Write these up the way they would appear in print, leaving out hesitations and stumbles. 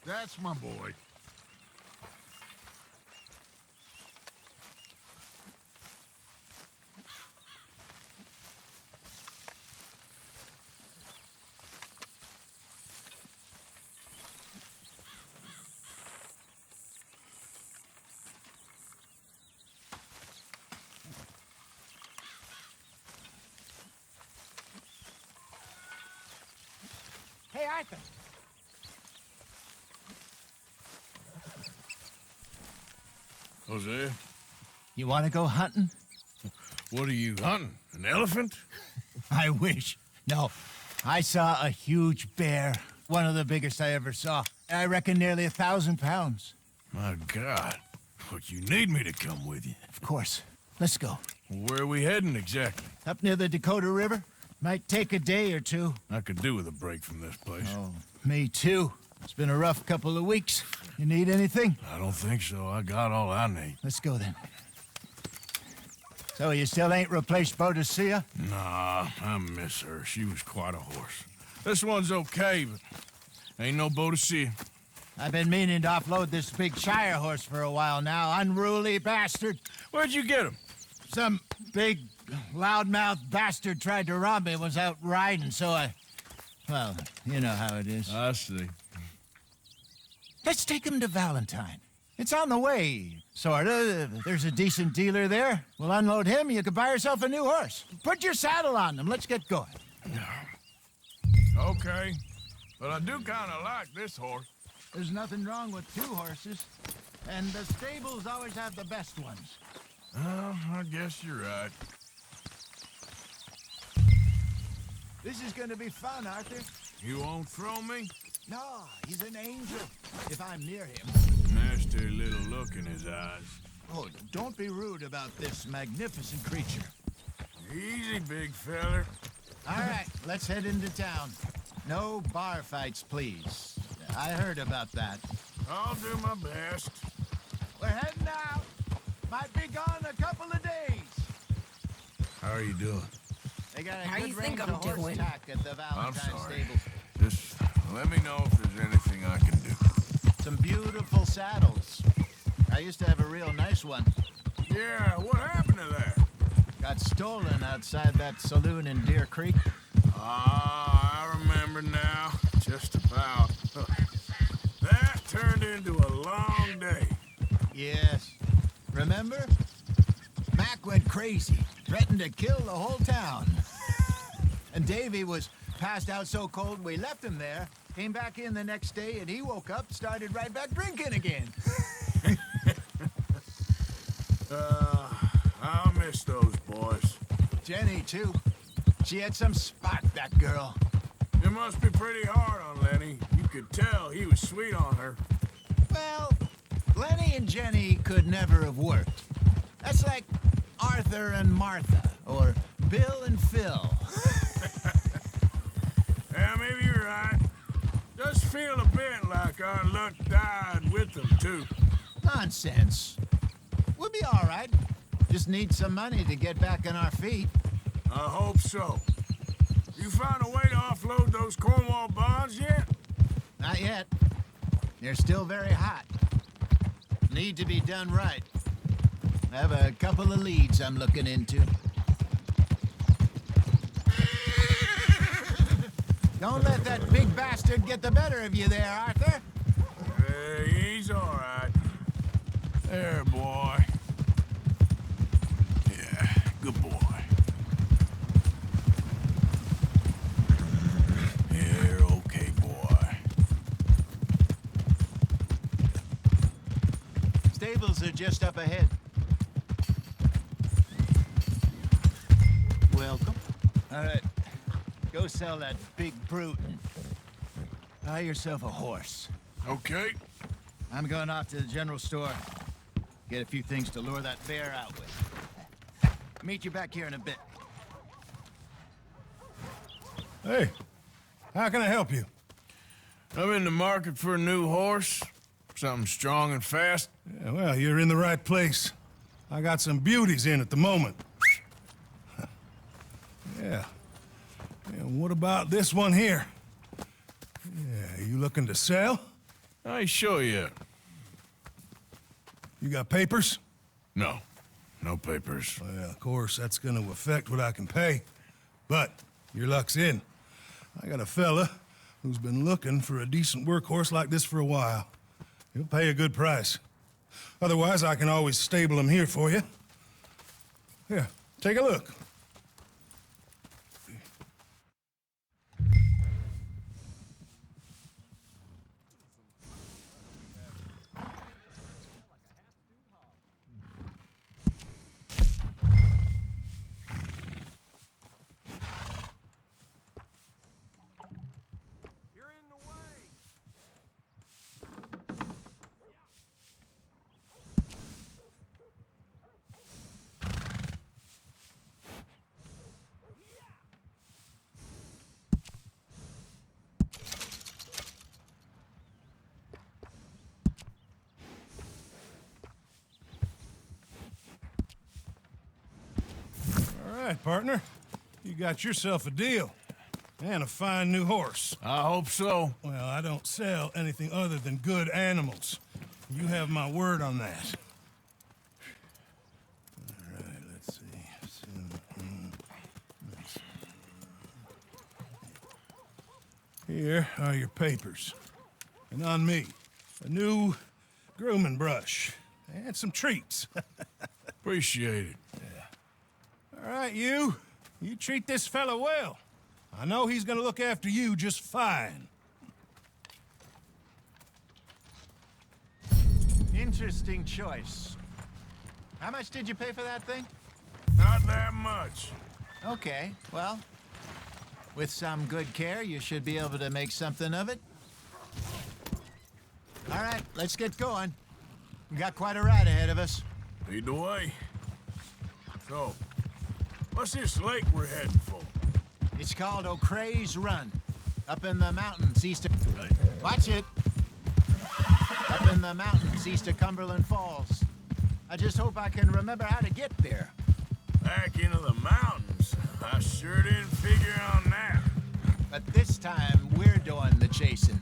That's my boy. Hey, Arthur. Jose, You want to go hunting? what are you hunting? An elephant? I wish. No, I saw a huge bear. One of the biggest I ever saw. I reckon nearly 1,000 pounds. My God. But you need me to come with you. Of course. Let's go. Where are we heading exactly? Up near the Dakota River. Might take a day or two. I could do with a break from this place. Oh, me too. It's been a rough couple of weeks. You need anything? I don't think so. I got all I need. Let's go then. So you still ain't replaced Boadicea? Nah, I miss her. She was quite a horse. This one's okay, but ain't no Boadicea. I've been meaning to offload this big Shire horse for a while now. Unruly bastard. Where'd you get him? Some big, loudmouth bastard tried to rob me, was out riding, so I... Well, you know how it is. I see. Let's take him to Valentine. It's on the way, sorta. There's a decent dealer there. We'll unload him, you can buy yourself a new horse. Put your saddle on him, let's get going. Okay, but I do kind of like this horse. There's nothing wrong with two horses, and the stables always have the best ones. Oh, I guess you're right. This is gonna be fun, Arthur. You won't throw me? No, he's an angel, if I'm near him. Nasty little look in his eyes. Oh, don't be rude about this magnificent creature. Easy, big feller. All right, let's head into town. No bar fights, please. I heard about that. I'll do my best. We're heading out. Might be gone a couple of days. How are you doing? They got a How good you think range I'm of horse doing? tack at the I'm Valentine sorry. stables. Just let me know if there's anything I can do. Some beautiful saddles. I used to have a real nice one. Yeah, what happened to that? Got stolen outside that saloon in Deer Creek. Ah, I remember now. Just about. That turned into a long day. Yes. Remember? Mac went crazy, threatened to kill the whole town. And Davy was passed out so cold we left him there, came back in the next day, and he woke up, started right back drinking again. I'll miss those boys. Jenny, too. She had some spark, that girl. It must be pretty hard on Lenny. You could tell he was sweet on her. Well, Lenny and Jenny could never have worked. That's like Arthur and Martha, or Bill and Phil. Yeah, maybe you're right. Does feel a bit like our luck died with them, too. Nonsense. We'll be all right. Just need some money to get back on our feet. I hope so. You found a way to offload those Cornwall bonds yet? Not yet. They're still very hot. Need to be done right. I have a couple of leads I'm looking into. Don't let that big bastard get the better of you there, Arthur. Hey, he's all right. There, boy. Yeah, good boy. You're okay, boy. Stables are just up ahead. Welcome. All right. Go sell that big brute and buy yourself a horse. Okay. I'm going off to the general store. Get a few things to lure that bear out with. Meet you back here in a bit. Hey, how can I help you? I'm in the market for a new horse. Something strong and fast. Yeah, well, you're in the right place. I got some beauties in at the moment. Yeah. And what about this one here? Yeah, you looking to sell? I ain't sure yet. You got papers? No. No papers. Well, of course, that's gonna affect what I can pay. But your luck's in. I got a fella who's been looking for a decent workhorse like this for a while. He'll pay a good price. Otherwise, I can always stable him here for you. Here, take a look. All right, partner. You got yourself a deal. And a fine new horse. I hope so. Well, I don't sell anything other than good animals. You have my word on that. All right, let's see. Here are your papers. And on me, a new grooming brush. And some treats. Appreciate it. All right, you. You treat this fella well. I know he's gonna look after you just fine. Interesting choice. How much did you pay for that thing? Not that much. Okay, well, with some good care, you should be able to make something of it. All right, let's get going. We got quite a ride ahead of us. Lead the way. So, what's this lake we're heading for? It's called O'Creagh's Run, up in the mountains east of... Watch it! Up in the mountains east of Cumberland Falls. I just hope I can remember how to get there. Back into the mountains? I sure didn't figure on that. But this time, we're doing the chasing.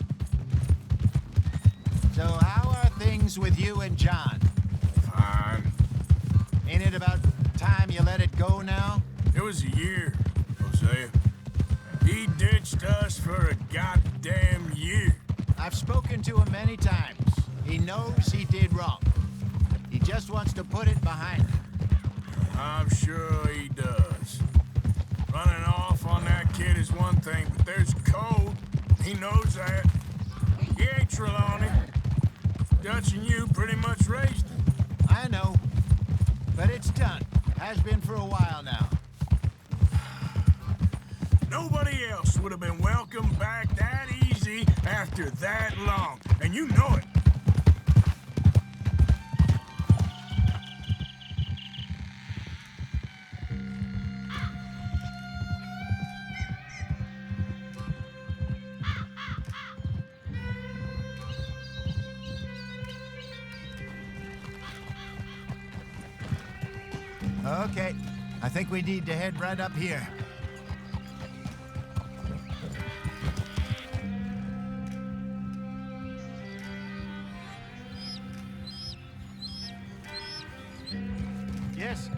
So how are things with you and John? Fine. Ain't it about time you let it go now? It was a year, Hosea. He ditched us for a goddamn year. I've spoken to him many times. He knows he did wrong. He just wants to put it behind him. I'm sure he does. Running off on that kid is one thing, but there's code. He knows that. He ain't Trelawney. Dutch and you pretty much raised him. I know. But it's done. Has been for a while now. Nobody else would have been welcomed back that easy after that long, and you know it. Okay. I think we need to head right up here. Yes,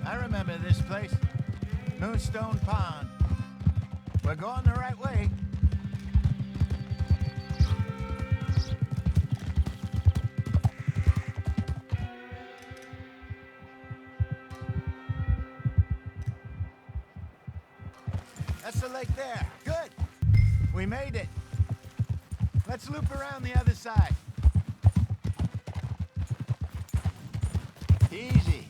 I remember this place. Moonstone Pond. We're going the right way. That's the lake there. Good. We made it. Let's loop around the other side. Easy.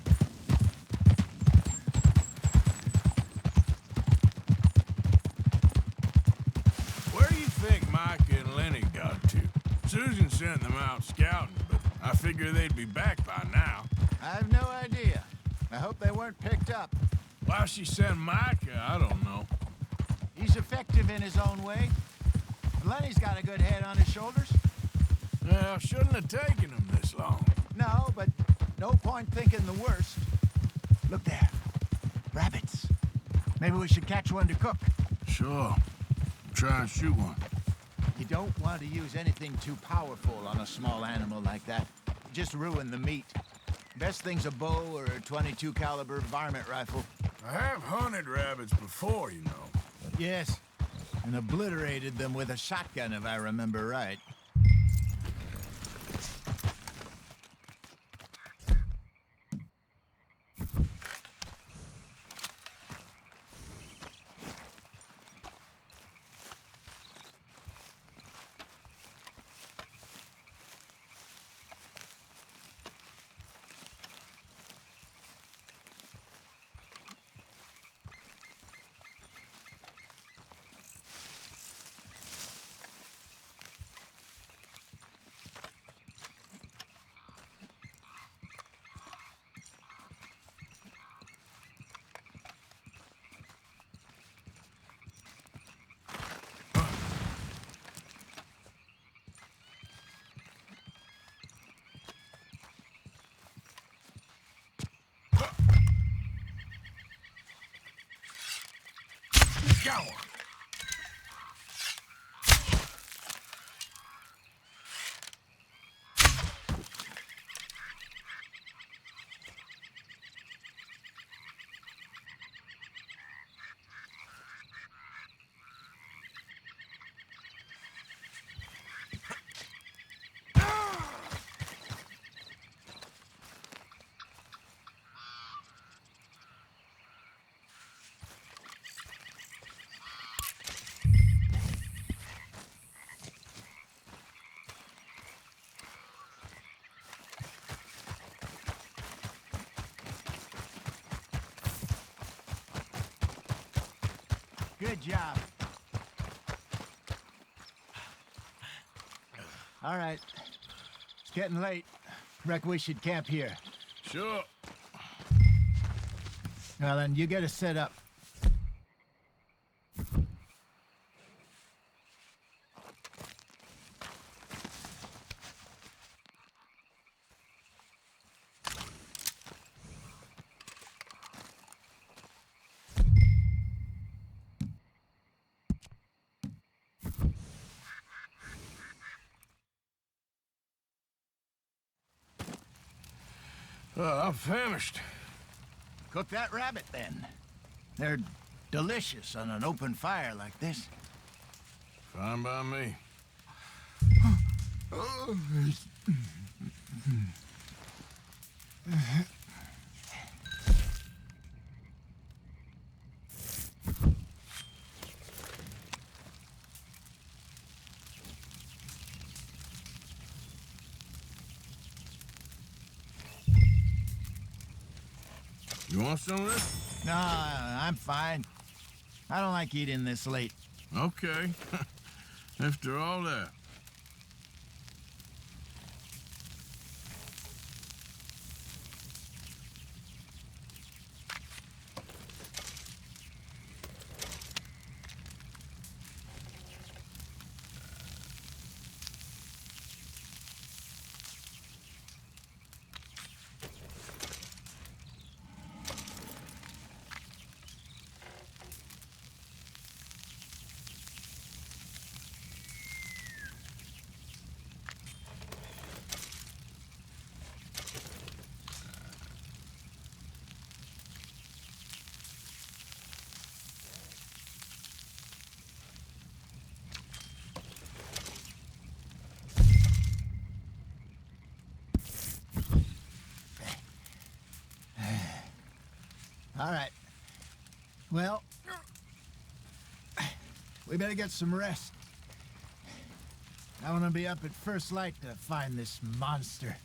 Where do you think Mike and Lenny got to? Susan sent them out scouting, but I figure they'd be back by now. I have no idea. I hope they weren't picked up. Why she sent Micah, I don't know. He's effective in his own way. Lenny's got a good head on his shoulders. Well, shouldn't have taken him this long. No, but no point thinking the worst. Look there. Rabbits. Maybe we should catch one to cook. Sure. Try and shoot one. You don't want to use anything too powerful on a small animal like that. Just ruin the meat. Best thing's a bow or a .22 caliber varmint rifle. I have hunted rabbits before, you know. Yes, and obliterated them with a shotgun, if I remember right. Go! Good job. All right. It's getting late. Reckon we should camp here. Sure. Well, then, you get us set up. I'm famished. Cook that rabbit, then. They're delicious on an open fire like this. Fine by me. You want some of this? No, I'm fine. I don't like eating this late. Okay. After all that. All right. Well, we better get some rest. I want to be up at first light to find this monster.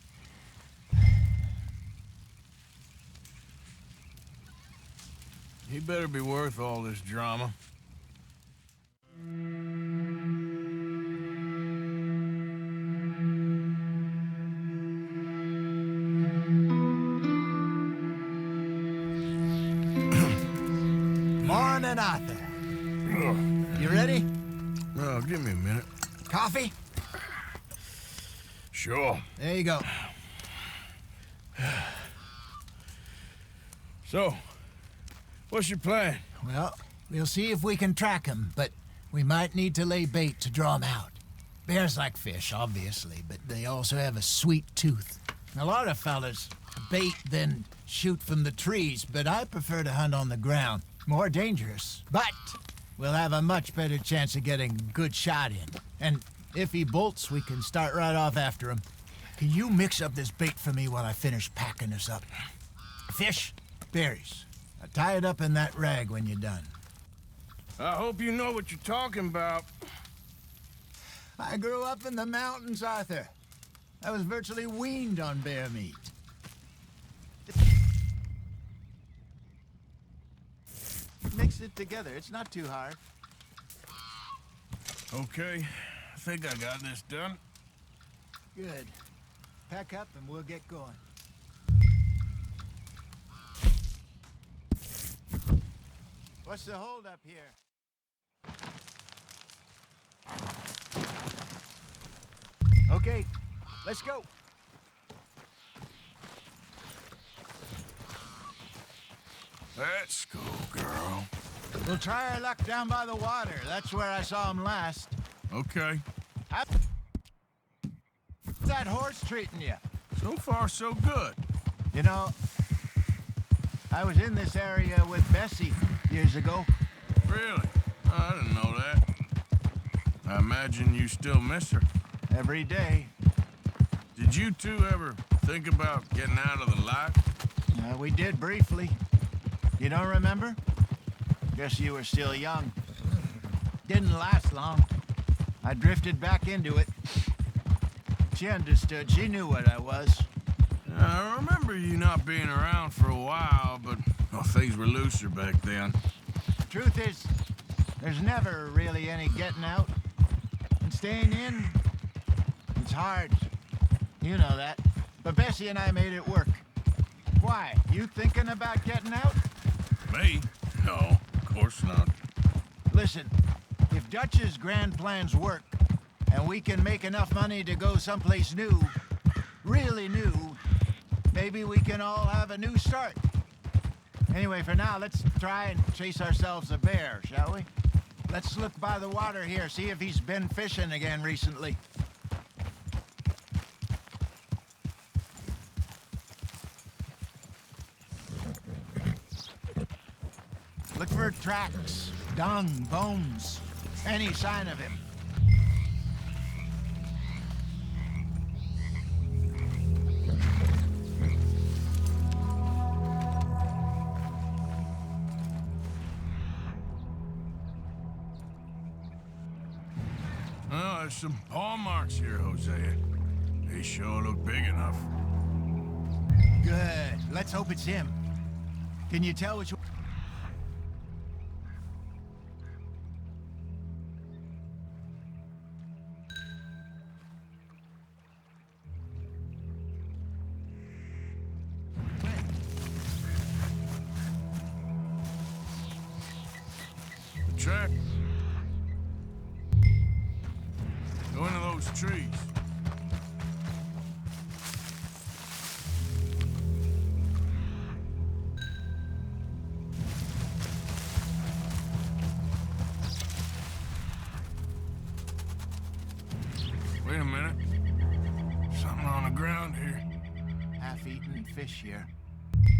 He better be worth all this drama. Morning, Arthur. You ready? Well, give me a minute. Coffee? Sure. There you go. So, what's your plan? Well, we'll see if we can track him, but we might need to lay bait to draw him out. Bears like fish, obviously, but they also have a sweet tooth. A lot of fellas bait, then shoot from the trees, but I prefer to hunt on the ground. More dangerous, but we'll have a much better chance of getting a good shot in. And if he bolts, we can start right off after him. Can you mix up this bait for me while I finish packing this up? Fish, berries. I'll tie it up in that rag when you're done. I hope you know what you're talking about. I grew up in the mountains, Arthur. I was virtually weaned on bear meat. Mix it together. It's not too hard. Okay, I think I got this done. Good. Pack up and we'll get going. What's the holdup here? Okay, let's go. Let's go, girl. We'll try our luck down by the water. That's where I saw him last. Okay. How's that horse treating you? So far, so good. You know, I was in this area with Bessie years ago. Really? I didn't know that. I imagine you still miss her. Every day. Did you two ever think about getting out of the life? We did briefly. You don't remember? Guess you were still young. Didn't last long. I drifted back into it. She understood. She knew what I was. I remember you not being around for a while, but things were looser back then. Truth is, there's never really any getting out. And staying in, it's hard. You know that. But Bessie and I made it work. Why? You thinking about getting out? Me? No, of course not. Listen, if Dutch's grand plans work, and we can make enough money to go someplace new, really new, maybe we can all have a new start. Anyway, for now, let's try and chase ourselves a bear, shall we? Let's look by the water here, see if he's been fishing again recently. Look for tracks, dung, bones, any sign of him. Well, there's some paw marks here, Hosea. They sure look big enough. Good. Let's hope it's him. Can you tell which one? The track. Go into those trees. Wait a minute. Something on the ground here. Half-eaten fish here.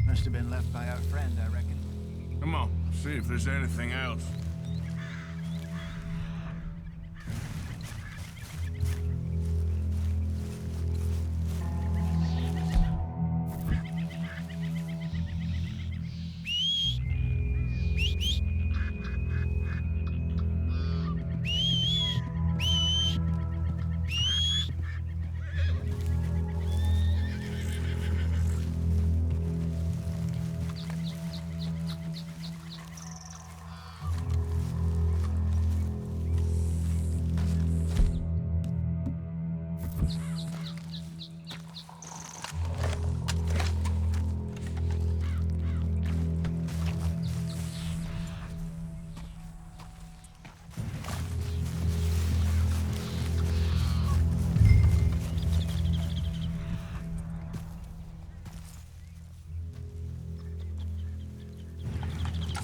Must have been left by our friend, I reckon. Come on, see if there's anything else.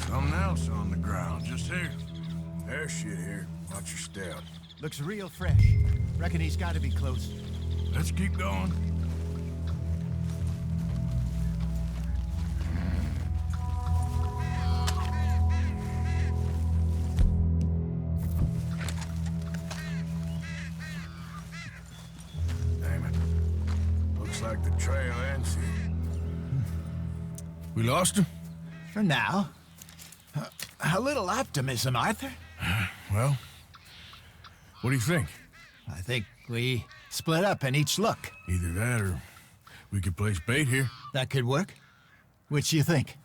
Something else on the ground, just here. There's shit here. Watch your step. Looks real fresh. Reckon he's got to be close. Let's keep going. Damn it. Looks like the trail ends here. We lost him? For now. A little optimism, Arthur. Well, what do you think? I think we split up and each look. Either that or we could place bait here. That could work. Which you think?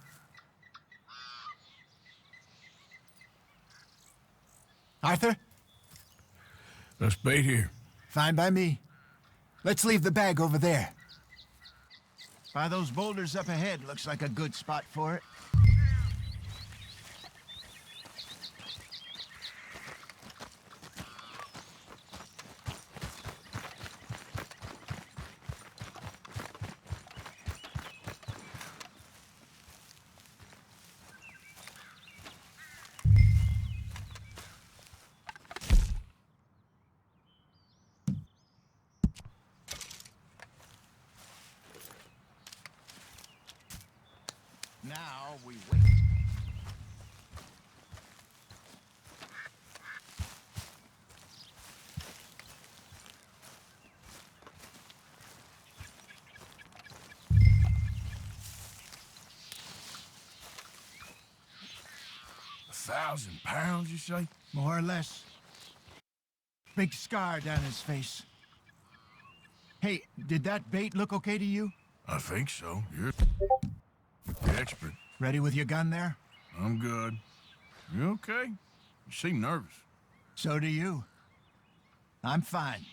Arthur? Let's bait here. Fine by me. Let's leave the bag over there. By those boulders up ahead, looks like a good spot for it. Now we wait. £1,000, you say? More or less. Big scar down his face. Hey, did that bait look okay to you? I think so. You're the expert. Ready with your gun there? I'm good. You okay? You seem nervous. So do you. I'm fine.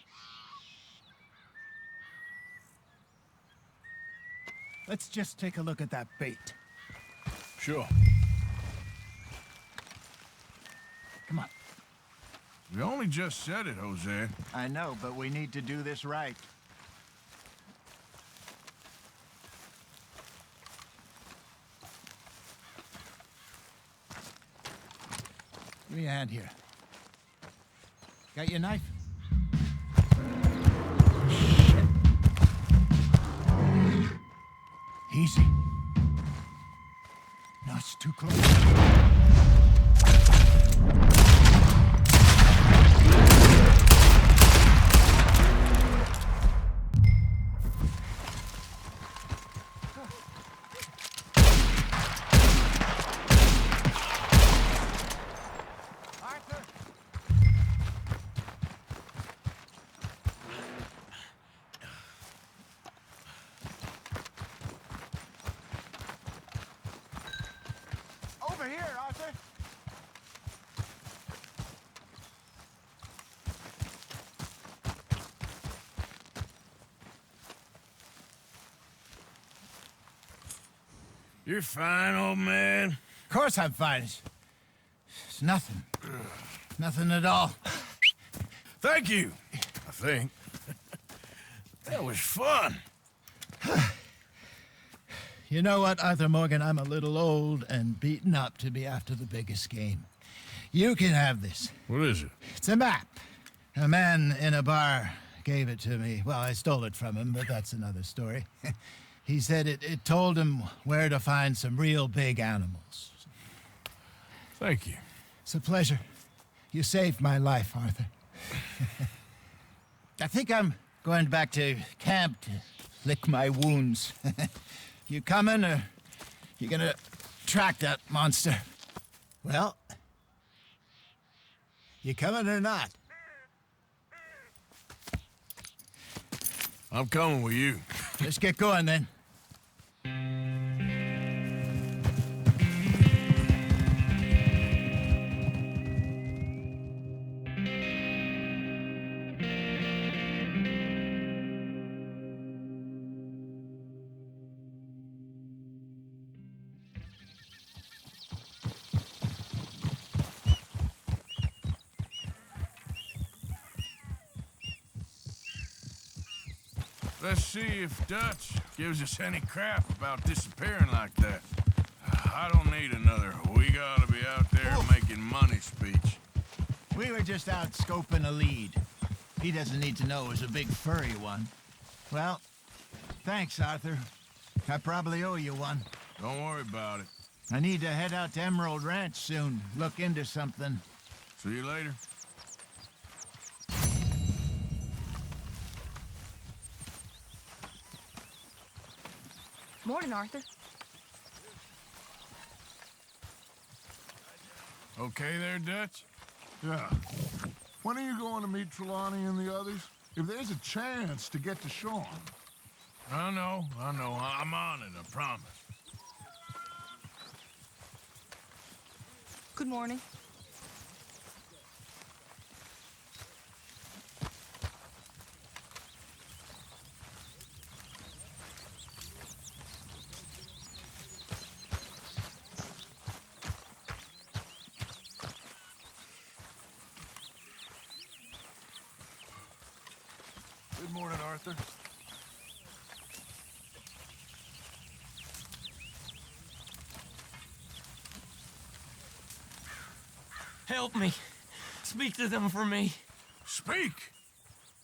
Let's just take a look at that bait. Sure. Come on. We only just said it, Jose. I know, but we need to do this right. Give me a hand here. Got your knife? Shit. Easy. No, it's too close. Over here, Arthur. You're fine, old man. Of course I'm fine. It's nothing. Nothing at all. Thank you, I think. That was fun. You know what, Arthur Morgan? I'm a little old and beaten up to be after the biggest game. You can have this. What is it? It's a map. A man in a bar gave it to me. Well, I stole it from him, but that's another story. He said it told him where to find some real big animals. Thank you. It's a pleasure. You saved my life, Arthur. I think I'm going back to camp to lick my wounds. You coming, or you gonna track that monster? Well, you coming or not? I'm coming with you. Let's get going then. Let's see if Dutch gives us any crap about disappearing like that. I don't need another "we gotta be out there making money" speech. We were just out scoping a lead. He doesn't need to know it was a big furry one. Well, thanks, Arthur. I probably owe you one. Don't worry about it. I need to head out to Emerald Ranch soon, look into something. See you later. Morning, Arthur. Okay there, Dutch? Yeah. When are you going to meet Trelawney and the others? If there's a chance to get to Sean. I know. I'm on it, I promise. Good morning. Good morning, Arthur. Help me. Speak to them for me. Speak!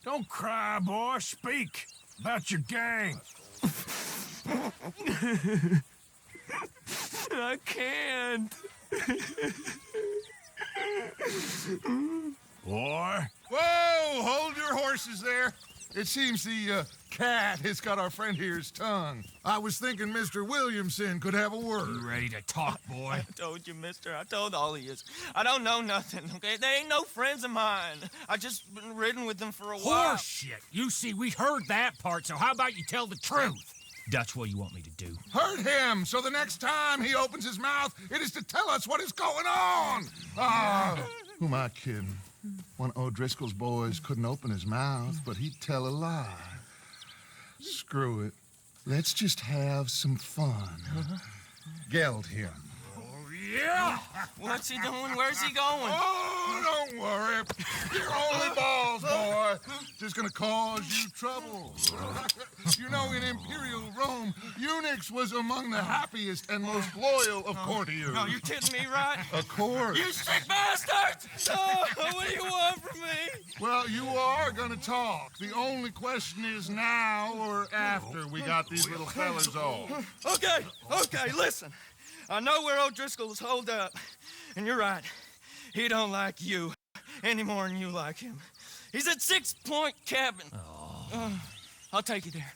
Don't cry, boy. Speak about your gang. I can't. Boy. Whoa! Hold your horses there. It seems the cat has got our friend here's tongue. I was thinking Mr. Williamson could have a word. You ready to talk, boy? I told you, mister. I told all of you. I don't know nothing, okay? They ain't no friends of mine. I just been ridden with them for a while. Horseshit! You see, we heard that part, so how about you tell the truth? Dutch, what do you want me to do? Hurt him, so the next time he opens his mouth, it is to tell us what is going on. Who am I kidding? One of O'Driscoll's boys couldn't open his mouth, but he'd tell a lie. Screw it. Let's just have some fun. Geld him. Yeah! What's he doing? Where's he going? Oh, don't worry. You're only balls, boy. Just gonna cause you trouble. You know, in Imperial Rome, eunuchs was among the happiest and most loyal of courtiers. No, you're kidding me, right? Of course. You sick bastard! Oh, what do you want from me? Well, you are gonna talk. The only question is now or after we got these little fellas off. Okay, listen. I know where O'Driscoll's holed up, and you're right. He don't like you any more than you like him. He's at 6 Point Cabin. I'll take you there.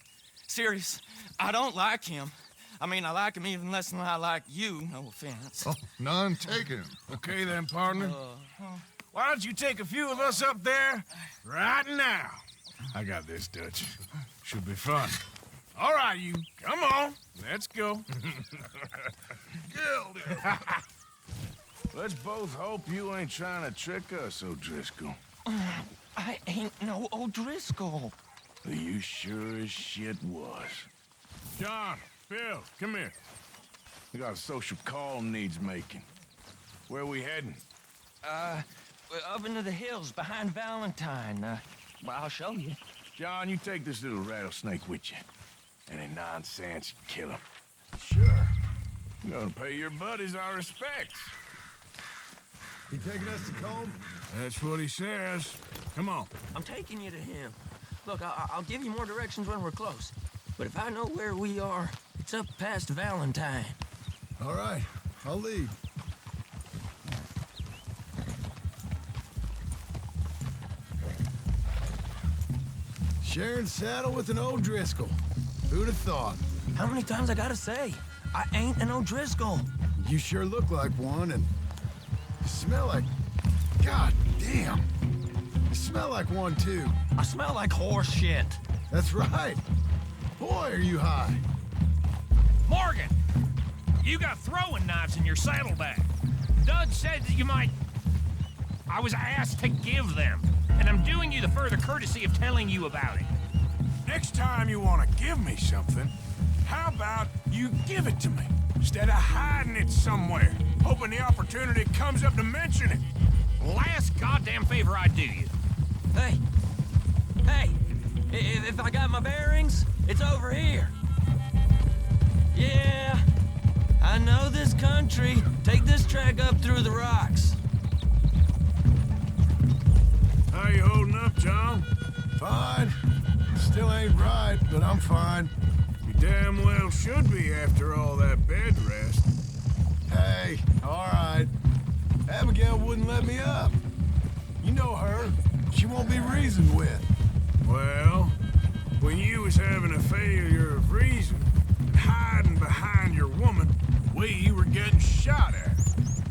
Serious, I don't like him. I mean, I like him even less than I like you, no offense. Oh, none taken. Okay then, partner. Why don't you take a few of us up there right now? I got this, Dutch. Should be fun. All right, you. Come on. Let's go. Geld him. Let's both hope you ain't trying to trick us, O'Driscoll. I ain't no O'Driscoll. You sure as shit was. John, Bill, come here. We got a social call needs making. Where we heading? Up into the hills behind Valentine. Well, I'll show you. John, you take this little rattlesnake with you. Any nonsense, kill him. Sure. I'm gonna pay your buddies our respects. He taking us to Combe? That's what he says. Come on. I'm taking you to him. Look, I'll give you more directions when we're close. But if I know where we are, it's up past Valentine. All right, I'll lead. Sharing saddle with an O'Driscoll. Who'd have thought? How many times I gotta say? I ain't an O'Driscoll. You sure look like one, and you smell like... God damn! You smell like one, too. I smell like horse shit. That's right. Boy, are you high. Morgan! You got throwing knives in your saddlebag. Dud said that you might... I was asked to give them, and I'm doing you the further courtesy of telling you about it. Next time you want to give me something, how about you give it to me, instead of hiding it somewhere, hoping the opportunity comes up to mention it? Last goddamn favor I do you. Hey! If I got my bearings, it's over here. Yeah, I know this country. Take this track up through the rocks. How you holding up, John? Fine. Still ain't right, but I'm fine. You damn well should be after all that bed rest. Hey, all right. Abigail wouldn't let me up. You know her. She won't be reasoned with. Well, when you was having a failure of reason and hiding behind your woman, we were getting shot at.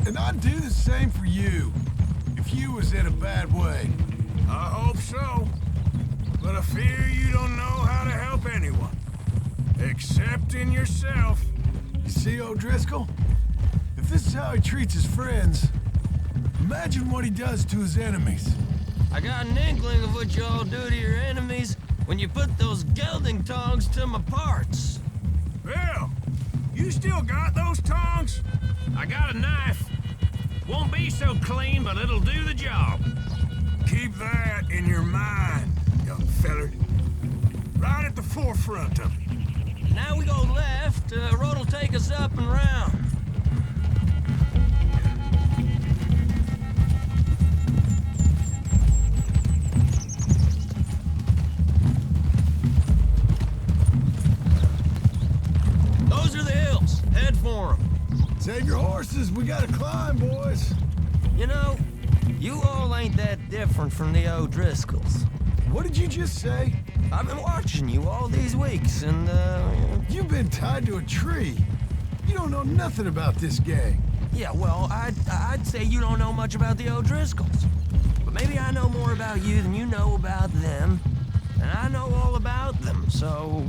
And I'd do the same for you, if you was in a bad way. I hope so. But I fear you don't know how to help anyone. Except in yourself. You see, O'Driscoll? If this is how he treats his friends, imagine what he does to his enemies. I got an inkling of what you all do to your enemies when you put those gelding tongs to my parts. Bill, you still got those tongs? I got a knife. Won't be so clean, but it'll do the job. Keep that in your mind, young feller. Right at the forefront of it. Now we go left, road'll take us up and round. Those are the hills. Head for them. Save your horses, we gotta climb, boys. You know, you all ain't that different from the O'Driscolls. What did you just say? I've been watching you all these weeks, and, You've been tied to a tree. You don't know nothing about this gang. yeah, well, I'd say you don't know much about the O'Driscolls. But maybe I know more about you than you know about them. And I know all about them, so...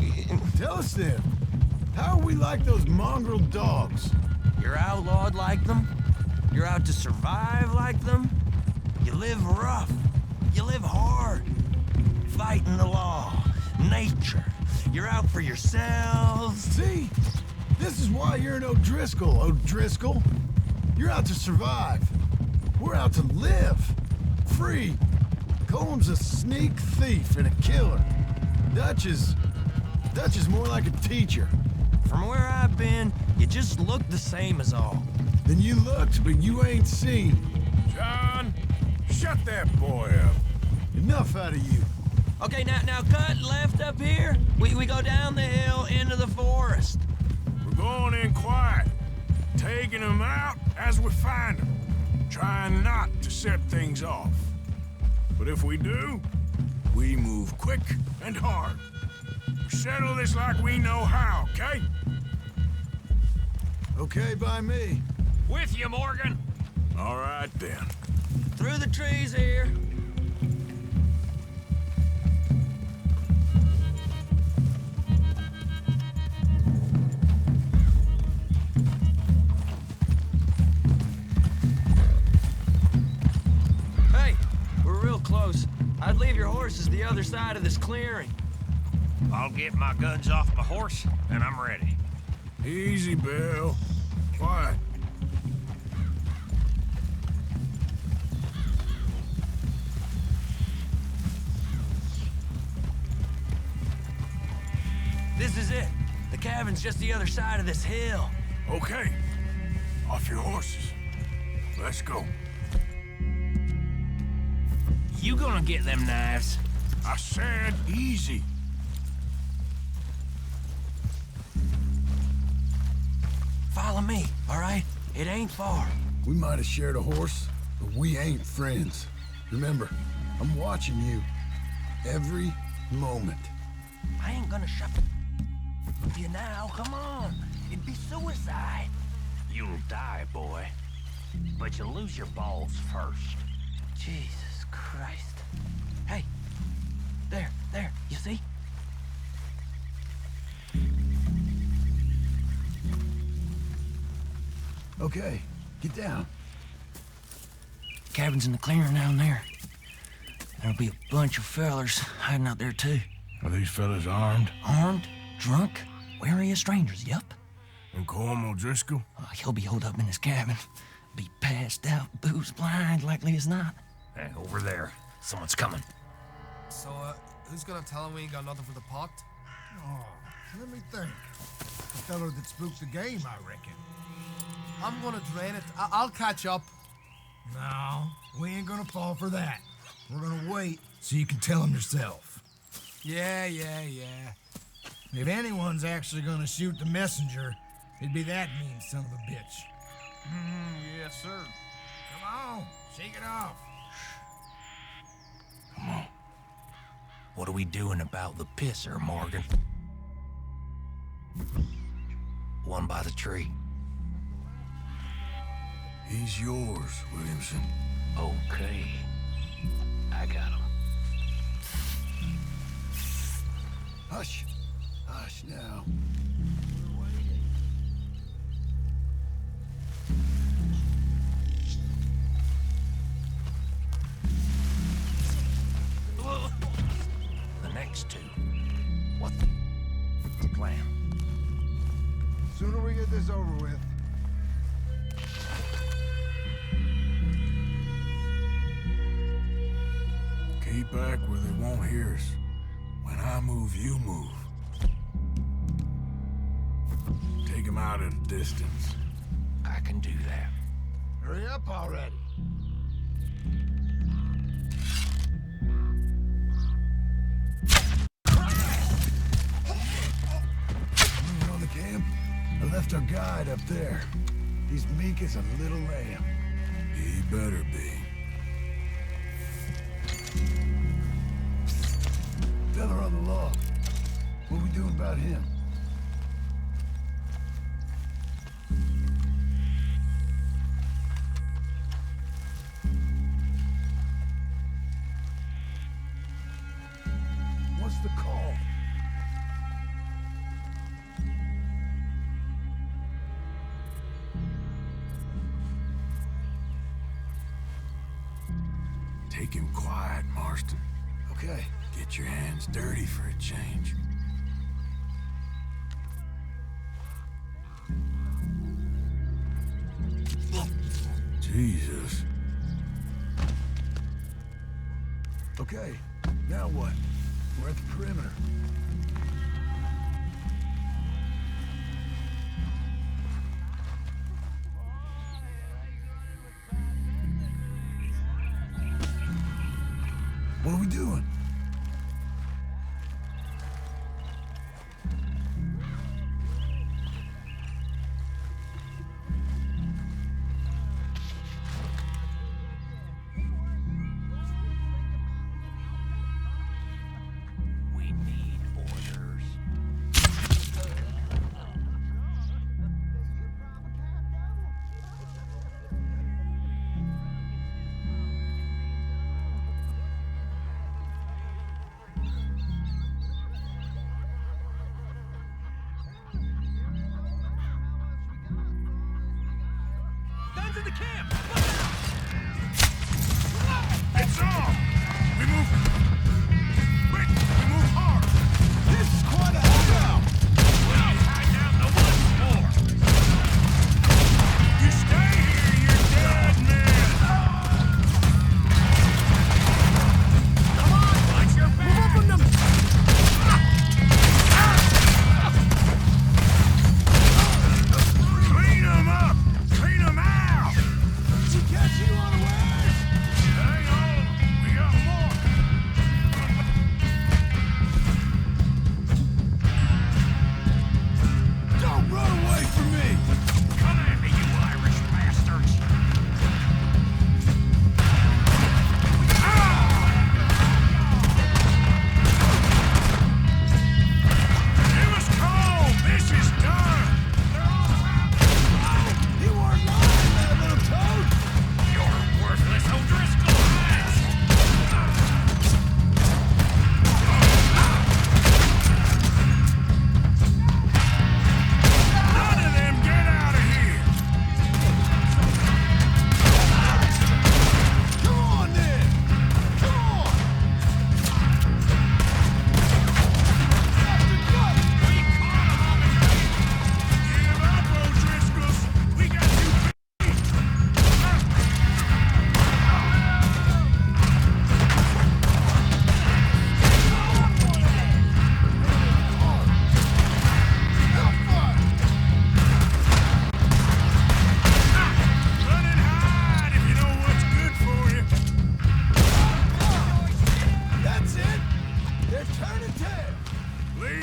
Tell us then, how are we like those mongrel dogs? You're outlawed like them. You're out to survive like them. You live rough. You live hard. Fighting the law, nature. You're out for yourselves. See? This is why you're an O'Driscoll, O'Driscoll. You're out to survive. We're out to live. Free. Coleman's a sneak thief and a killer. Dutch is more like a teacher. From where I've been, you just look the same as all. Then you looked, but you ain't seen. John, shut that boy up. Enough out of you. Okay, now cut left up here. We go down the hill into the forest. We're going in quiet, taking them out as we find them, trying not to set things off. But if we do, we move quick and hard. We settle this like we know how, okay? Okay by me. With you, Morgan. All right, then. Through the trees here. Hey, we're real close. I'd leave your horses the other side of this clearing. I'll get my guns off my horse, and I'm ready. Easy, Bill. Quiet. This is it. The cabin's just the other side of this hill. Okay. Off your horses. Let's go. You gonna get them knives? I said easy. Follow me, all right? It ain't far. We might have shared a horse, but we ain't friends. Remember, I'm watching you. Every moment. I ain't gonna shut with you now. Come on. It'd be suicide. You'll die, boy. But you'll lose your balls first. Jesus Christ. Hey. There. You see? Okay, get down. Cabin's in the clearing down there. There'll be a bunch of fellers hiding out there, too. Are these fellas armed? Armed, drunk, wary of strangers, yup. And Corm O'Driscoll? He'll be holed up in his cabin. Be passed out, booze blind, likely as not. Hey, over there. Someone's coming. So, who's gonna tell him we ain't got nothing for the pot? Oh, let me think. The fellow that spooked the game, I reckon. I'm gonna drain it. I'll catch up. No, we ain't gonna fall for that. We're gonna wait so you can tell him yourself. Yeah. If anyone's actually gonna shoot the messenger, it'd be that mean son of a bitch. Yes, sir. Come on, shake it off. Come on. What are we doing about the pisser, Morgan? One by the tree. He's yours, Williamson. Okay. I got him. Hush. Hush now. The next two. What's the plan? Sooner we get this over with. Keep back where they won't hear us. When I move, you move. Take him out at a distance. I can do that. Hurry up already. On the camp, I left our guide up there. He's meek as a little lamb. He better be. Fella on the log. What we doing about him? What's the call? Take him quiet, Marston. Okay. Get your hands dirty for a change. Jesus. Okay, now what? We're at the perimeter. What are we doing? We need orders. Guns in the camp! It's on! We move... Quick! We move hard! This is quite a hell! What are you hiding out in the woods for? You stay here, you're dead, man! Come on, watch your back! Move them! Clean them up! Clean them out! Did he catch you on the way? Hang on! We got more!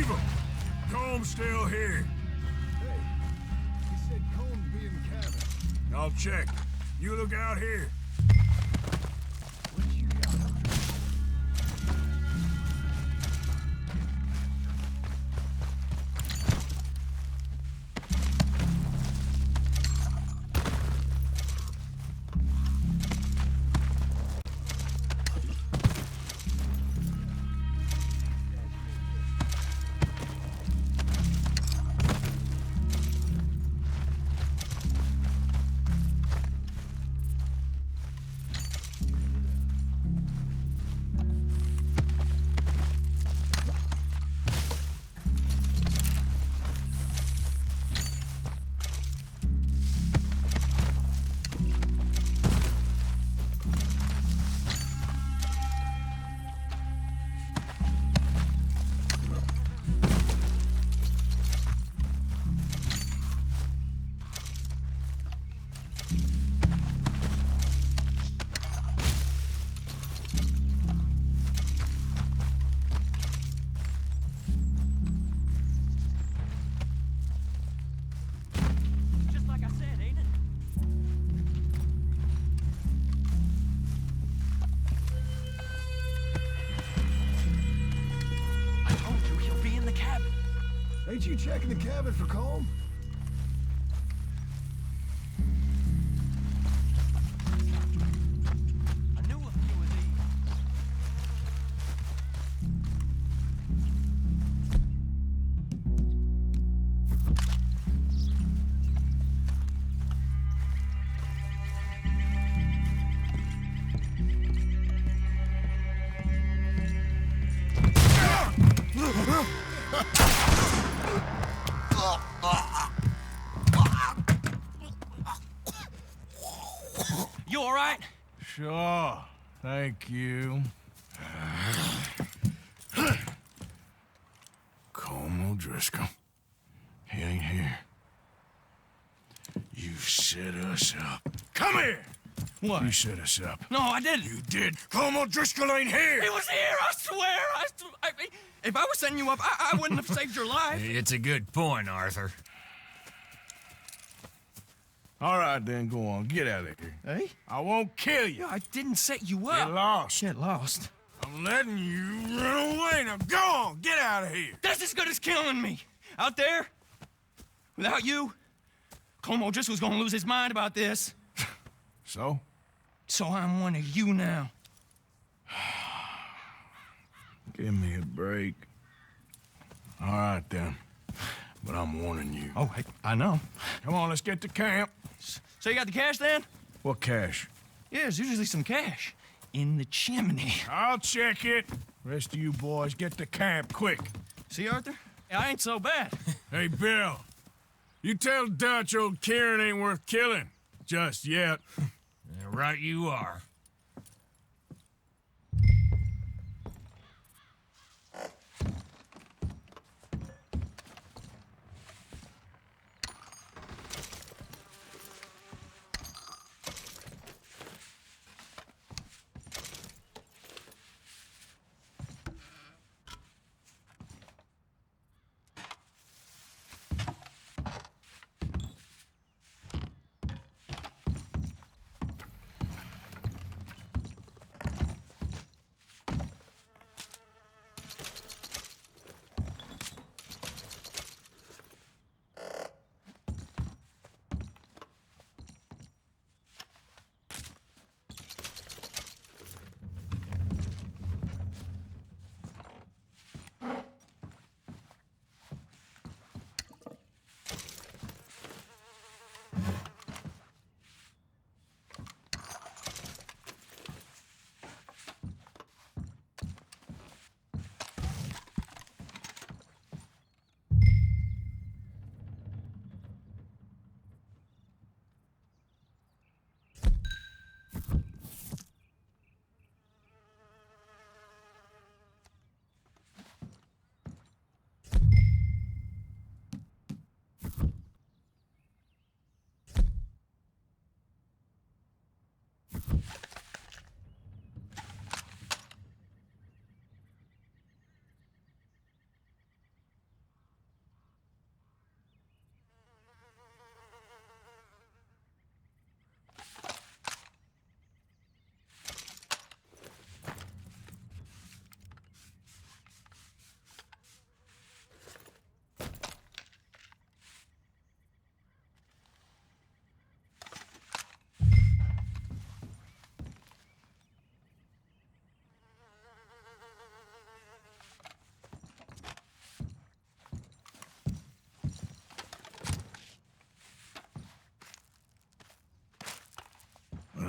Leave him! Comb's still here. Hey, he said Combs be in the cabin. I'll check. You look out here. Just like I said, ain't it? I told you he'll be in the cabin. Ain't you checking the cabin for Combs? I knew a few of these. You all right? Sure. Thank you. Colm O'Driscoll. He ain't here. You set us up. Come here! What? You set us up. No, I didn't. You did. Colm O'Driscoll ain't here! He was here, I swear. If I was setting you up, I wouldn't have saved your life. It's a good point, Arthur. All right, then, go on. Get out of here. Hey? I won't kill you. I didn't set you Get up. lost. Get lost. I'm letting you run away. Now go on. Get out of here. That's as good as killing me. Out there, without you, Colm O'Driscoll's gonna lose his mind about this. So? So I'm one of you now. Give me a break. All right, then. But I'm warning you. Oh, I know. Come on, let's get to camp. So you got the cash then? What cash? Yeah, there's usually some cash in the chimney. I'll check it. Rest of you boys, get to camp, quick. See, Arthur? I ain't so bad. Hey, Bill. You tell Dutch old Kieran ain't worth killing. Just yet. Right you are.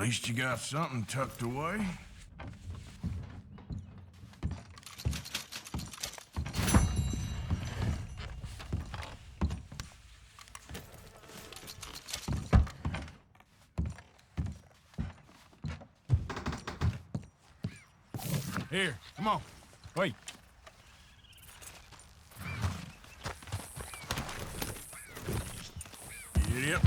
least you got something tucked away. Here, come on. Wait. Yep.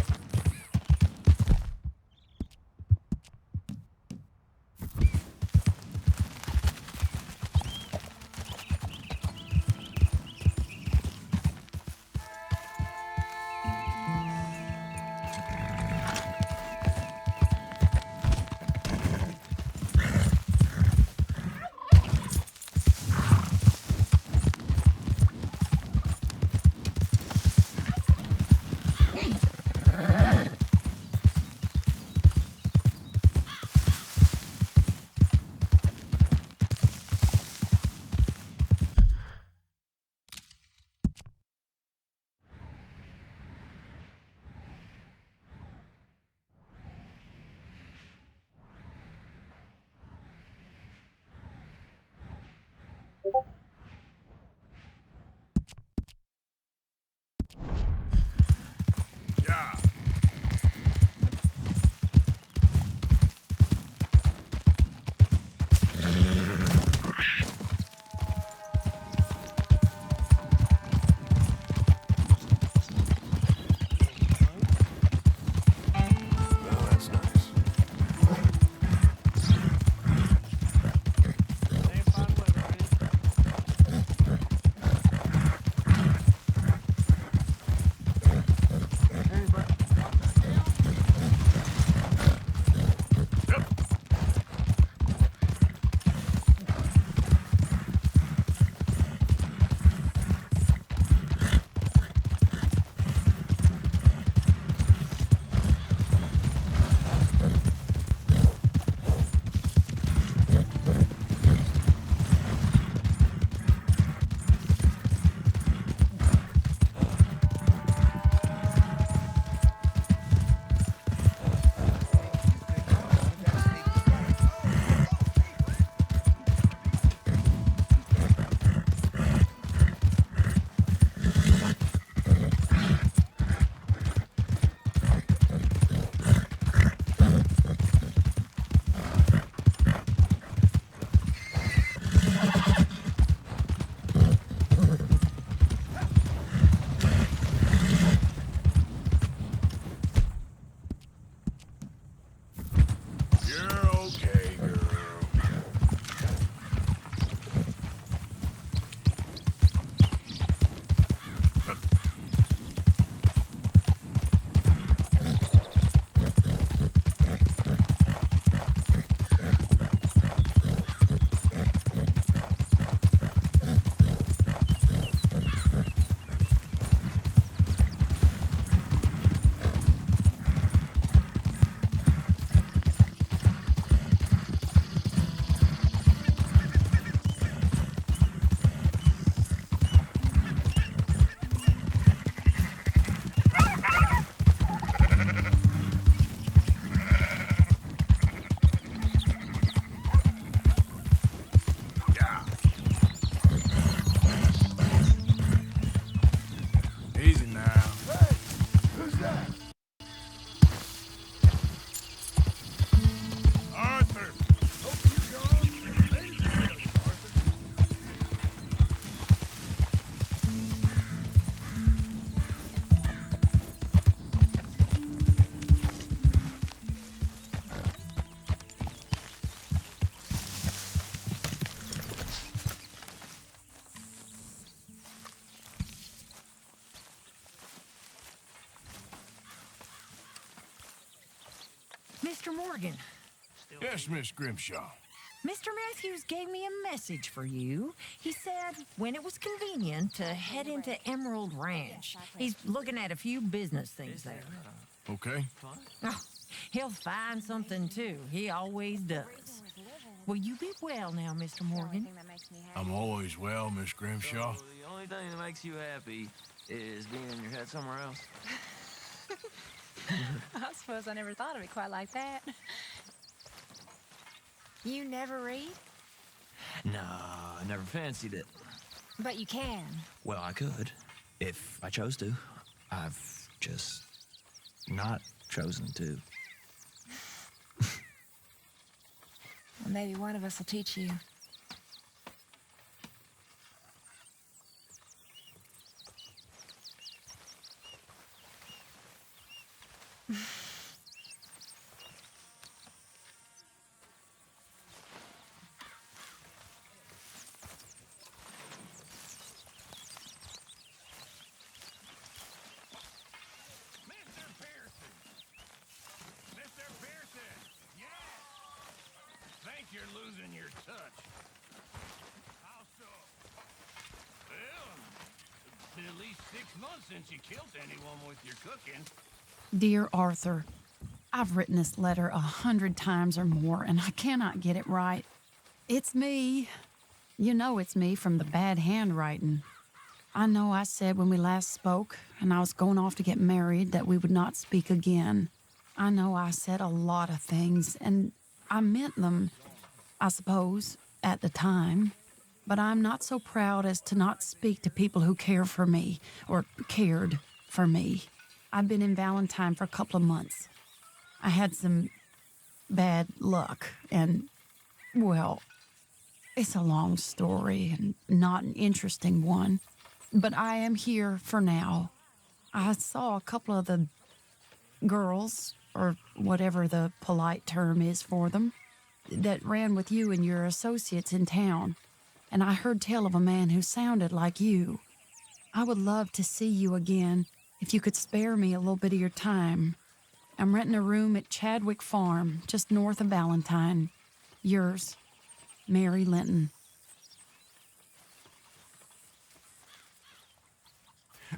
Yeah. You're okay, girl. Easy now. Hey, who's that? Arthur! Mr. Morgan, Yes, Miss Grimshaw. Mr. Matthews gave me a message for you. He said when it was convenient to head into Emerald Ranch. He's looking at a few business things there. Okay. Oh, he'll find something too. He always does. Will you be well now, Mr. Morgan? I'm always well, Miss Grimshaw. So the only thing that makes you happy is being in your head somewhere else. I suppose I never thought of it quite like that. You never read? No, I never fancied it. But you can. Well, I could, if I chose to. I've just not chosen to. Well, maybe one of us will teach you. You're losing your touch. How so? Well, it's been at least 6 months since you killed anyone with your cooking. Dear Arthur, I've written this letter 100 times or more, and I cannot get it right. It's me. You know it's me from the bad handwriting. I know I said when we last spoke, and I was going off to get married, that we would not speak again. I know I said a lot of things, and I meant them, I suppose, at the time. But I'm not so proud as to not speak to people who care for me, or cared for me. I've been in Valentine for a couple of months. I had some bad luck, and, well, it's a long story and not an interesting one. But I am here for now. I saw a couple of the girls, or whatever the polite term is for them, that ran with you and your associates in town, and I heard tell of a man who sounded like you. I would love to see you again if you could spare me a little bit of your time. I'm renting a room at Chadwick Farm, just north of Valentine. Yours, Mary Linton.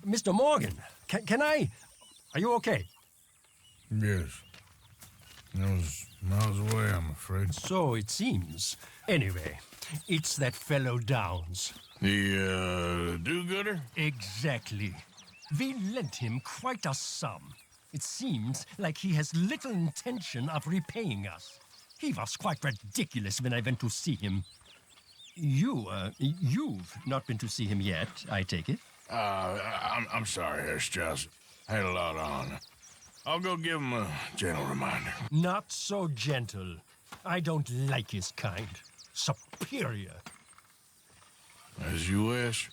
Mr. Morgan, can I? Are you okay? Yes. I was miles away, I'm afraid. So it seems. Anyway, it's that fellow Downs. The, do-gooder? Exactly. We lent him quite a sum. It seems like he has little intention of repaying us. He was quite ridiculous when I went to see him. You've not been to see him yet, I take it? I'm sorry, Herr Strauss. Had a lot on. I'll go give him a gentle reminder. Not so gentle. I don't like his kind. Superior. As you wish.